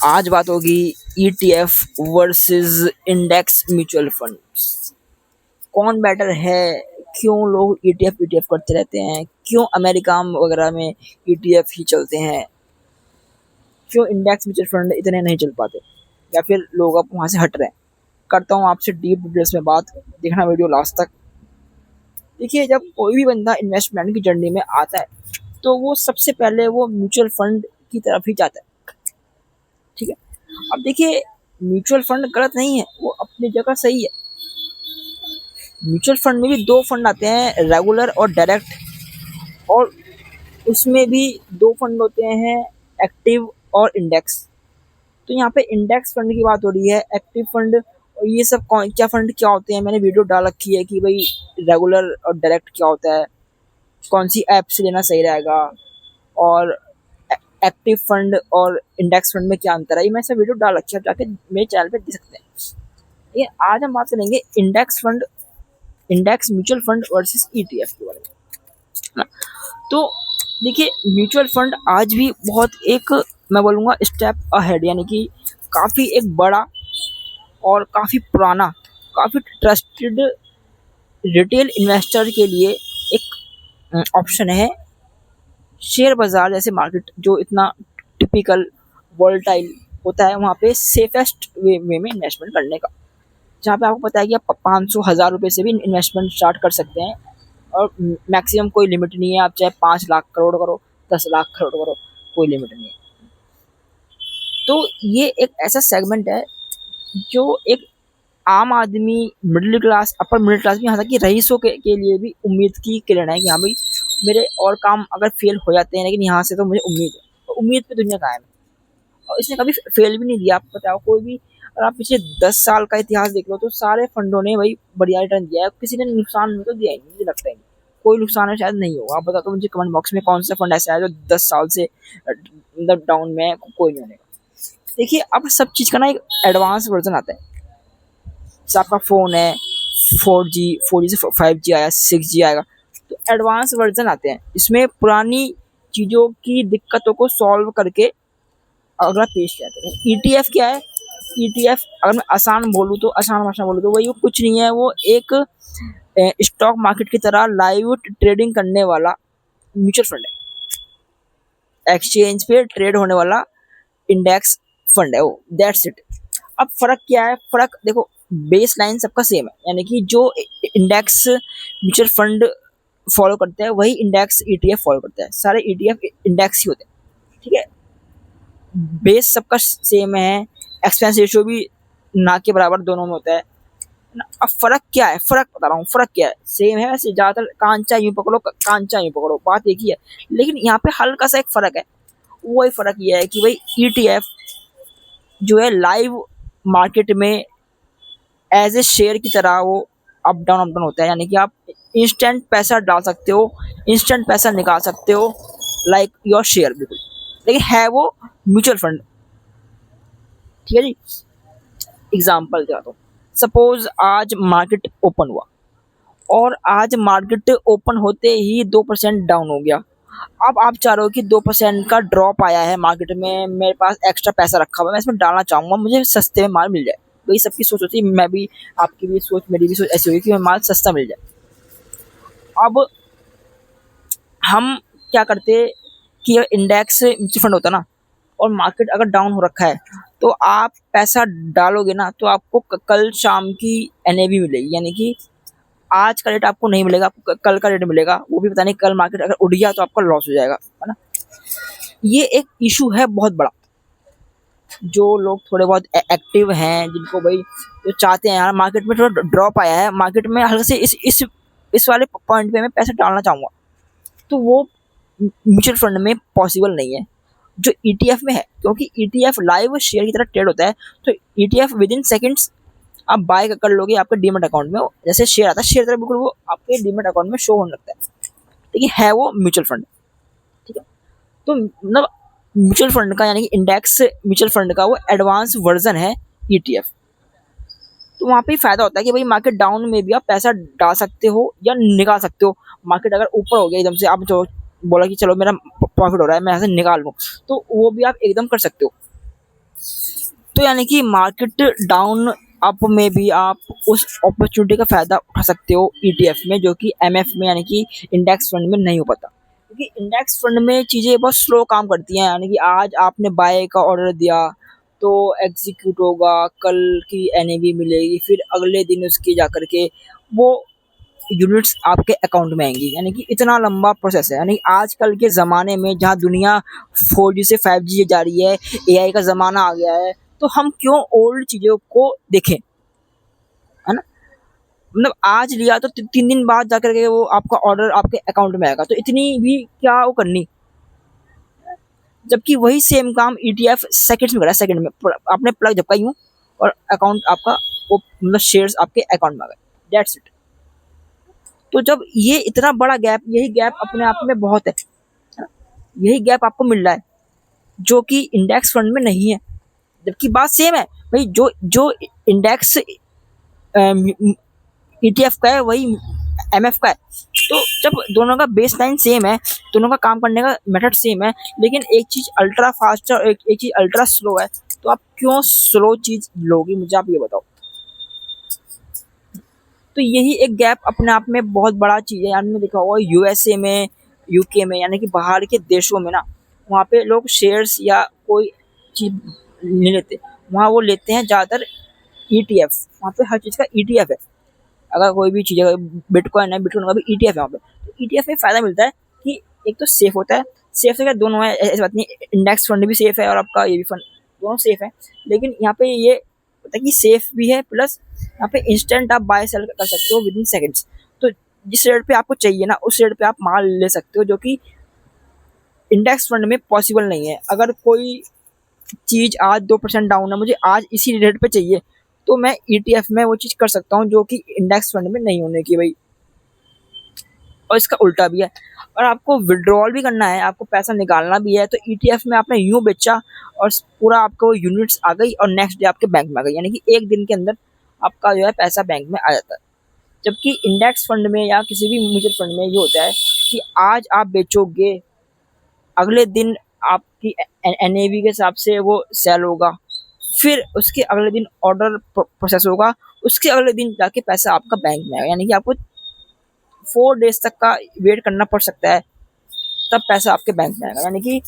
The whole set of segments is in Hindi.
आज बात होगी ETF versus index mutual funds. कौन बेटर है? क्यों लोग ईटीएफ ईटीएफ करते रहते हैं? क्यों अमेरिका वगैरह में ईटीएफ ही चलते हैं? क्यों इंडेक्स म्यूचुअल फंड इतने नहीं चल पाते, या फिर लोग अब वहां से हट रहे हैं? करता हूँ आपसे डीप डिटेल्स में बात, देखना वीडियो लास्ट तक। देखिए, जब कोई भी बंदा इन्वेस्टमेंट की जर्नी में आता है तो वो सबसे पहले वो म्यूचुअल फंड की तरफ ही जाता है। ठीक है, अब देखिए, म्यूचुअल फंड गलत नहीं है, वो अपनी जगह सही है। म्यूचुअल फंड में भी दो फंड आते हैं, रेगुलर और डायरेक्ट, और उसमें भी दो फंड होते हैं, एक्टिव और इंडेक्स। तो यहाँ पे इंडेक्स फंड की बात हो रही है, एक्टिव फंड और ये सब कौन क्या फंड क्या होते हैं, मैंने वीडियो डाल रखी है कि भाई रेगुलर और डायरेक्ट क्या होता है, कौन सी ऐप से लेना सही रहेगा, और एक्टिव फंड और इंडेक्स फंड में क्या अंतर है, ये मैं सब वीडियो डाल रखी है, जाके मेरे चैनल पे देख सकते हैं। ये आज हम बात करेंगे index fund, index mutual fund versus ETF के बारे में। तो देखिए, म्यूचुअल फंड आज भी बहुत एक, मैं बोलूँगा, स्टेप अहेड, यानी कि काफ़ी एक बड़ा और काफ़ी पुराना, काफ़ी ट्रस्टेड रिटेल इन्वेस्टर के लिए एक ऑप्शन है। शेयर बाज़ार जैसे मार्केट जो इतना टिपिकल वोलेटाइल होता है, वहाँ पे सेफेस्ट वे में इन्वेस्टमेंट करने का, जहाँ पे आपको पता है कि आप 500,000 रुपये से भी इन्वेस्टमेंट स्टार्ट कर सकते हैं, और मैक्सिमम कोई लिमिट नहीं है, आप चाहे 5 लाख करोड़ करो, 10 लाख करोड़ करो, कोई लिमिट नहीं है। तो ये एक ऐसा सेगमेंट है जो एक आम आदमी, middle class, upper middle class भी, यहाँ तक कि रईसों के लिए भी उम्मीद की किरण है कि हाँ भाई, मेरे और काम अगर फेल हो जाते हैं लेकिन यहाँ से तो मुझे उम्मीद है, तो उम्मीद पे दुनिया कायम है। और इसने कभी फेल भी नहीं दिया। आप बताओ, कोई भी अगर आप पिछले 10 साल का इतिहास देख लो तो सारे फंडों ने भाई बढ़िया रिटर्न दिया है, किसी ने नुकसान में तो दिया ही नहीं, मुझे लगता है नहीं कोई नुकसान है, शायद नहीं होगा। आप बताओ तो मुझे कमेंट बॉक्स में कौन सा फंड ऐसा है जो 10 साल से मतलब डाउन में है, कोई नहीं होने का। देखिए, अब सब चीज़ का ना एक एडवांस वर्जन आता है। जैसे आपका फ़ोन है, 4G से 5G आया, 6G आएगा, तो एडवांस वर्जन आते हैं, इसमें पुरानी चीज़ों की दिक्कतों को सॉल्व करके अगला पेश किया जाता है। ईटीएफ क्या है? ईटीएफ, अगर मैं आसान बोलूँ तो, आसान भाषा बोलूँ तो, वही वो कुछ नहीं है, वो एक स्टॉक मार्केट की तरह लाइव ट्रेडिंग करने वाला म्यूचुअल फंड है, एक्सचेंज पे ट्रेड होने वाला इंडेक्स फंड है वो, दैट्स इट। अब फर्क क्या है? फर्क देखो, बेस लाइन सबका सेम है, यानी कि जो इंडेक्स म्यूचुअल फंड फॉलो करते हैं वही इंडेक्स ईटीएफ फॉलो करता है, सारे ईटीएफ इंडेक्स ही होते हैं। ठीक है, बेस सबका सेम है, एक्सपेंस रेशियो भी ना के बराबर दोनों में होता है ना। अब फर्क क्या है? फर्क बता रहा हूँ, फर्क क्या है? सेम है वैसे, ज़्यादातर कांचा यूँ पकड़ो, कांचा यूँ पकड़ो, बात एक ही है, लेकिन यहाँ पे हल्का सा एक फ़र्क है। वही फ़र्क ये है कि भाई ईटीएफ जो है लाइव मार्केट में एज ए शेयर की तरह वो अप डाउन होता है, यानी कि आप इंस्टेंट पैसा डाल सकते हो, इंस्टेंट पैसा निकाल सकते हो, लाइक योर शेयर, बिल्कुल। लेकिन है वो म्यूचुअल फंड। ठीक है जी, एग्जाम्पल देता हूँ। सपोज आज मार्केट ओपन हुआ और आज मार्केट ओपन होते ही 2% डाउन हो गया। अब आप चाह रहे हो कि 2% का ड्रॉप आया है मार्केट में, मेरे पास एक्स्ट्रा पैसा रखा हुआ है, मैं इसमें डालना चाहूँगा, मुझे सस्ते में माल मिल जाए। वही सबकी सोच होती है, मैं भी, आपकी भी सोच, मेरी भी सोच ऐसी होगी कि माल सस्ता मिल जाए। अब हम क्या करते कि इंडेक्स म्यूचुअल फंड होता ना, और मार्केट अगर डाउन हो रखा है तो आप पैसा डालोगे ना, तो आपको कल शाम की एनएवी मिलेगी, यानी कि आज का रेट आपको नहीं मिलेगा, आपको कल का रेट मिलेगा, वो भी पता नहीं, कल मार्केट अगर उड़ गया तो आपका लॉस हो जाएगा, है ना। ये एक इशू है बहुत बड़ा। जो लोग थोड़े बहुत एक्टिव हैं, जिनको भाई जो चाहते हैं यार मार्केट में थोड़ा ड्रॉप आया है, मार्केट में हल्के से इस वाले पॉइंट पे मैं पैसा डालना चाहूँगा, तो वो म्यूचुअल फंड में पॉसिबल नहीं है, जो ईटीएफ में है। क्योंकि ईटीएफ लाइव शेयर की तरह ट्रेड होता है, तो ईटीएफ विद इन सेकेंड्स आप बाय कर लोगे आपके डीमेट अकाउंट में, जैसे शेयर आता है शेयर तरह बिल्कुल वो आपके डीमेट अकाउंट में शो होने लगता है, लेकिन है वो म्यूचुअल फंड। ठीक है, तो मतलब म्यूचुअल फंड का, यानी कि इंडेक्स म्यूचुअल फंड का वो एडवांस वर्जन है ईटीएफ। तो वहाँ पे फ़ायदा होता है कि भाई मार्केट डाउन में भी आप पैसा डाल सकते हो या निकाल सकते हो। मार्केट अगर ऊपर हो गया एकदम से, आप जो बोला कि चलो मेरा प्रॉफिट हो रहा है, मैं यहाँ से निकाल लूँ, तो वो भी आप एकदम कर सकते हो। तो यानी कि मार्केट डाउन अप में भी आप उस अपॉर्चुनिटी का फ़ायदा उठा सकते हो ईटीएफ में, जो कि एमएफ में यानी कि इंडेक्स फंड में नहीं हो पाता, क्योंकि इंडेक्स फंड में चीज़ें बहुत स्लो काम करती हैं। यानी कि आज आपने बाय का ऑर्डर दिया तो एग्जीक्यूट होगा, कल की एनएवी मिलेगी, फिर अगले दिन उसकी जा करके वो यूनिट्स आपके अकाउंट में आएंगी। यानी कि इतना लंबा प्रोसेस है। यानी आजकल के ज़माने में जहाँ दुनिया 4G से 5G जा रही है, एआई का ज़माना आ गया है, तो हम क्यों ओल्ड चीज़ों को देखें, है ना? मतलब आज लिया तो 3 दिन बाद जा करके वो आपका ऑर्डर आपके अकाउंट में आएगा, तो इतनी भी क्या वो करनी, जबकि वही सेम काम ईटीएफ सेकंड्स में कर रहा है। सेकंड में आपने प्लग झपका यूँ और अकाउंट आपका वो मतलब शेयर्स आपके अकाउंट में आ गए, दैट्स इट। तो जब ये इतना बड़ा गैप, यही गैप अपने आप में बहुत है ना? यही गैप आपको मिल रहा है जो कि इंडेक्स फंड में नहीं है, जबकि बात सेम है भाई। जो जो इंडेक्स ईटीएफ का है वही एमएफ का है। तो जब दोनों का बेस लाइन सेम है, दोनों का काम करने का मेथड सेम है, लेकिन एक चीज़ अल्ट्रा फास्ट है और एक चीज़ अल्ट्रा स्लो है, तो आप क्यों स्लो चीज़ लोगी, मुझे आप ये बताओ। तो यही एक गैप अपने आप में बहुत बड़ा चीज़ है। आपने देखा होगा यूएसए में, यूके में, यानी कि बाहर के देशों में ना, वहाँ पे लोग शेयर्स या कोई चीज़ नहीं लेते, वहाँ वो लेते हैं ज़्यादातर ईटीएफ। वहाँ पे हर चीज़ का ईटीएफ है। अगर कोई भी चीज़, अगर बिटकॉइन है, बिटकॉइन का भी ईटीएफ है वहाँ पे। तो ईटीएफ में फ़ायदा मिलता है कि एक तो सेफ होता है, सेफ से क्या दोनों है, ऐसी बात नहीं, इंडेक्स फंड भी सेफ है और आपका ये भी फंड, दोनों सेफ है। लेकिन यहाँ पे ये होता है कि सेफ भी है, प्लस यहाँ पे इंस्टेंट आप बाय सेल कर सकते हो विद इन सेकेंड्स। तो जिस रेट पे आपको चाहिए ना, उस रेट पे आप माल ले सकते हो, जो कि इंडेक्स फंड में पॉसिबल नहीं है। अगर कोई चीज़ आज 2% डाउन है, मुझे आज इसी रेट पे चाहिए, तो मैं ईटीएफ में वो चीज़ कर सकता हूँ जो कि इंडेक्स फंड में नहीं होने की भाई। और इसका उल्टा भी है। और आपको विड्रॉल भी करना है, आपको पैसा निकालना भी है, तो ईटीएफ में आपने यूँ बेचा और पूरा आपको यूनिट्स आ गई और नेक्स्ट डे आपके बैंक में आ गई, यानी कि एक दिन के अंदर आपका जो है पैसा बैंक में आ जाता है। जबकि इंडेक्स फंड में या किसी भी म्यूचुअल फंड में ये होता है कि आज आप बेचोगे, अगले दिन आपकी एनएवी के हिसाब से वो सेल होगा, फिर उसके अगले दिन ऑर्डर प्रोसेस होगा, उसके अगले दिन जाके पैसा आपका बैंक में आएगा। यानी कि आपको 4 डेज तक का वेट करना पड़ सकता है, तब पैसा आपके बैंक में आएगा। यानी कि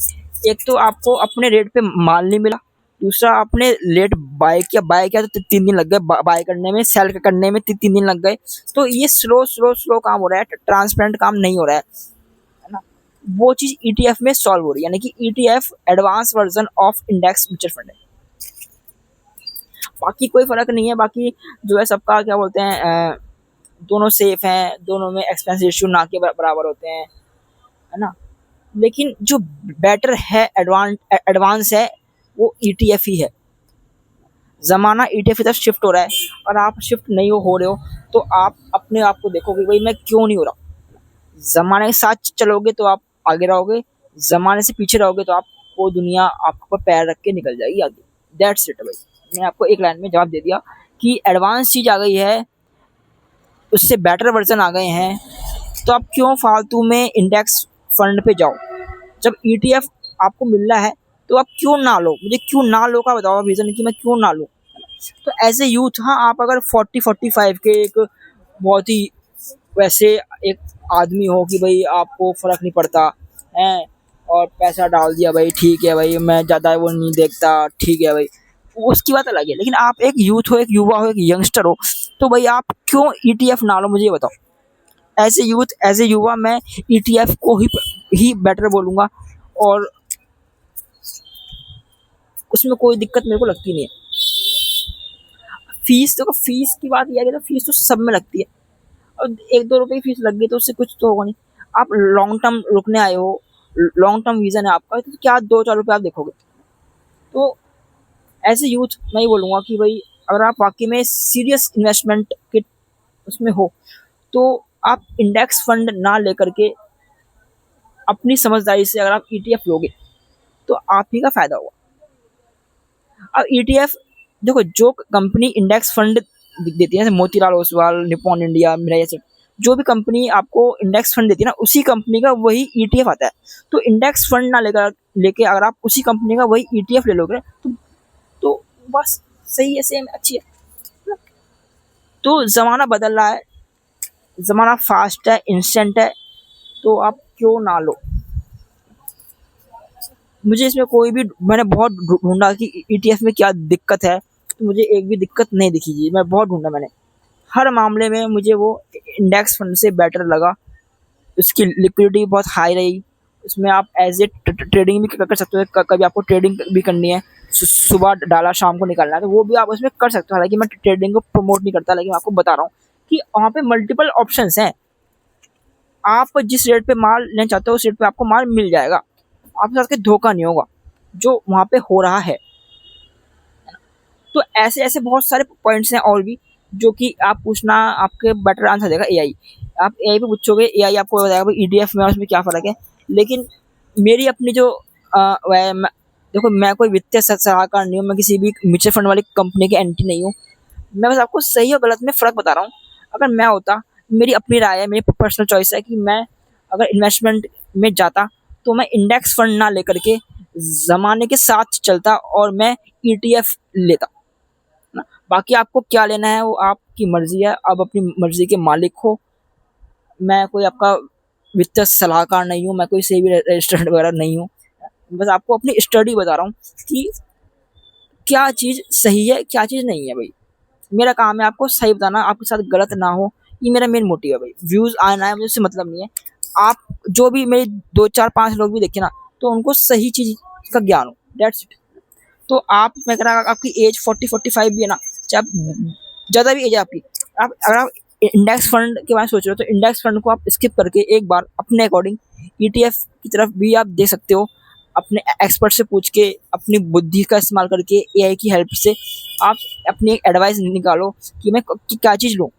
एक तो आपको अपने रेट पे माल नहीं मिला, दूसरा आपने लेट बाय किया तो 3 दिन लग गए बाय करने में, सेल करने में 3 दिन लग गए। तो ये स्लो स्लो स्लो काम हो रहा है, ट्रांसपेरेंट काम नहीं हो रहा है ना? वो चीज़ ईटीएफ में सॉल्व हो रही है। यानी कि ETF advance version of index mutual fund है। बाकी कोई फ़र्क नहीं है, बाकी जो है सबका क्या बोलते हैं, दोनों सेफ हैं, दोनों में एक्सपेंस रेशियो ना के बराबर होते हैं, है ना? लेकिन जो बेटर है, एडवांस है, वो ईटीएफ ही है। ज़माना ईटीएफ की तरफ शिफ्ट हो रहा है, और आप शिफ्ट नहीं हो रहे हो, तो आप अपने आप को देखोगे भाई मैं क्यों नहीं हो रहा। ज़माने के साथ चलोगे तो आप आगे रहोगे, ज़माने से पीछे रहोगे तो आपको दुनिया आपके ऊपर पैर रख के निकल जाएगी आगे। दैट्स इट भाई। मैंने आपको एक लाइन में जवाब दे दिया कि एडवांस चीज़ आ गई है, उससे बेटर वर्जन आ गए हैं, तो आप क्यों फालतू में इंडेक्स फंड पे जाओ। जब ईटीएफ आपको मिल रहा है तो आप क्यों ना लो, मुझे क्यों ना लो का बताओ रीज़न कि मैं क्यों ना लूँ। तो एज ए यूथ, हाँ, आप अगर 40-45 के एक बहुत ही वैसे एक आदमी हो कि भाई आपको फ़र्क नहीं पड़ता है और पैसा डाल दिया भाई, ठीक है भाई, मैं ज़्यादा वो नहीं देखता, ठीक है भाई, उसकी बात अलग है। लेकिन आप एक यूथ हो, एक युवा हो, एक यंगस्टर हो, तो भाई आप क्यों ईटीएफ ना लो, मुझे ये बताओ। As a youth, as a युवा, मैं ईटीएफ को ही बेटर बोलूँगा, और उसमें कोई दिक्कत मेरे को लगती नहीं है। फीस, देखो फीस की बात यह है कि तो फीस तो सब में लगती है, और 1-2 रुपये की फीस लग गई तो उससे कुछ तो होगा नहीं। आप लॉन्ग टर्म रुकने आए हो, लॉन्ग टर्म विजन है आपका, तो क्या 2-4 रुपये आप देखोगे। तो एज ए यूथ मैं ये बोलूँगा कि भाई अगर आप वाकई में सीरियस इन्वेस्टमेंट के उसमें हो, तो आप इंडेक्स फंड ना लेकर के अपनी समझदारी से अगर आप ईटीएफ लोगे तो आप ही का फ़ायदा होगा। अब ईटीएफ देखो, जो कंपनी इंडेक्स फंड देती है, जैसे मोतीलाल ओसवाल, निपॉन इंडिया, मेरा ये सब, जो भी कंपनी आपको इंडेक्स फंड देती है ना, उसी कंपनी का वही ईटीएफ आता है। तो इंडेक्स फंड ना लेकर लेके अगर आप उसी कंपनी का वही ईटीएफ ले लोगे तो बस सही है, सेम अच्छी है। तो ज़माना बदल रहा है, ज़माना फास्ट है, इंस्टेंट है, तो आप क्यों ना लो। मुझे इसमें कोई भी, मैंने बहुत ढूंढा कि ईटीएफ में क्या दिक्कत है, तो मुझे एक भी दिक्कत नहीं दिखी जी। मैं बहुत ढूंढा मैंने, हर मामले में मुझे वो इंडेक्स फंड से बेटर लगा। उसकी लिक्विडिटी बहुत हाई रही, उसमें आप एज ए ट्रेडिंग भी कर सकते हो। कभी आपको ट्रेडिंग भी करनी है, सुबह डाला शाम को निकालना है, तो वो भी आप उसमें कर सकते हो। हालांकि मैं ट्रेडिंग को प्रमोट नहीं करता, लेकिन मैं आपको बता रहा हूँ कि वहाँ पे मल्टीपल ऑप्शंस हैं। आप जिस रेट पे माल लेना चाहते हो उस रेट पे आपको माल मिल जाएगा, आपके साथ कोई धोखा नहीं होगा जो वहाँ पे हो रहा है। तो ऐसे ऐसे बहुत सारे पॉइंट्स हैं और भी, जो कि आप पूछना, आपके बेटर आंसर देगा एआई। आप एआई पे पूछोगे, एआई आपको बताएगा भाई ईटीएफ में और उसमें क्या फ़र्क है। लेकिन मेरी अपनी जो देखो, मैं कोई वित्तीय सलाहकार नहीं हूँ, मैं किसी भी म्यूचुअल फंड वाली कंपनी के एंटी नहीं हूँ। मैं बस आपको सही और गलत में फ़र्क बता रहा हूँ। अगर मैं होता, मेरी अपनी राय है, मेरी पर्सनल चॉइस है कि मैं अगर इन्वेस्टमेंट में जाता तो मैं इंडेक्स फंड ना लेकर के ज़माने के साथ चलता और मैं ईटीएफ लेता ना। बाकी आपको क्या लेना है वो आपकी मर्ज़ी है, आप अपनी मर्ज़ी के मालिक हो। मैं कोई आपका वित्तीय सलाहकार नहीं हूँ, मैं कोई सेबी रजिस्टर्ड वगैरह नहीं हूँ। बस आपको अपनी स्टडी बता रहा हूँ कि क्या चीज़ सही है, क्या चीज़ नहीं है भाई। मेरा काम है आपको सही बताना, आपके साथ गलत ना हो, ये मेरा मेन मोटिव है भाई। व्यूज़ आना है मुझे, उससे मतलब नहीं है। आप जो भी मेरे 2, 4, 5 लोग भी देखें ना, तो उनको सही चीज़ का ज्ञान हो, दैट्स इट। तो आप, मैं कह रहा हूँ आपकी एज 40-45 भी है ना, चाहे आप ज़्यादा भी एज है आपकी, आप अगर आप इंडेक्स फंड के बारे में सोच रहे हो तो इंडेक्स फंड को आप स्किप करके एक बार अपने अकॉर्डिंग ईटीएफ की तरफ भी आप दे सकते हो। अपने एक्सपर्ट से पूछ के, अपनी बुद्धि का इस्तेमाल करके, एआई की हेल्प से आप अपनी एक एडवाइस निकालो कि मैं क्या चीज़ लूँ।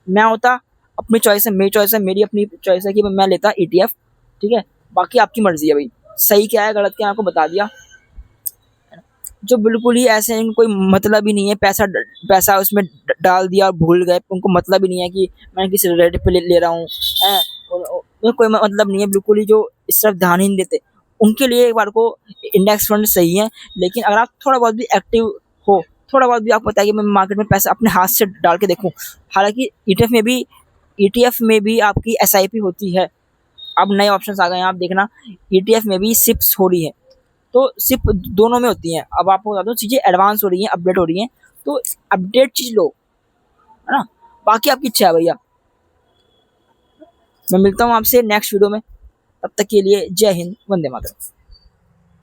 मैं होता, अपनी चॉइस है, मेरी चॉइस है, मेरी अपनी चॉइस है कि मैं लेता ईटीएफ, ठीक है। बाकी आपकी मर्ज़ी है भाई, सही क्या है गलत क्या है आपको बता दिया। जो बिल्कुल ही ऐसे हैं, कोई मतलब ही नहीं है, पैसा उसमें डाल दिया और भूल गए, उनको मतलब ही नहीं है कि मैं किस रेट पे ले रहा हूँ, हैं। उन्हें कोई मतलब नहीं है, बिल्कुल ही जो इस तरफ ध्यान ही नहीं देते, उनके लिए एक बार को इंडेक्स फंड सही है। लेकिन अगर आप थोड़ा बहुत भी एक्टिव हो, थोड़ा बहुत भी आपको पता है कि मैं मार्केट में पैसा अपने हाथ से डाल के देखूँ। हालांकि ईटीएफ में भी आपकी एसआईपी होती है। अब नए ऑप्शंस आ गए हैं, आप देखना, ईटीएफ में भी सिप्स हो रही है। तो सिर्फ दोनों में होती हैं। अब आपको बता दूँ, चीज़ें एडवांस हो रही हैं, अपडेट हो रही हैं, तो अपडेट चीज़ लो, है ना। बाकी आपकी इच्छा है भैया। मैं मिलता हूँ आपसे नेक्स्ट वीडियो में, तब तक के लिए जय हिंद, वंदे मातरम।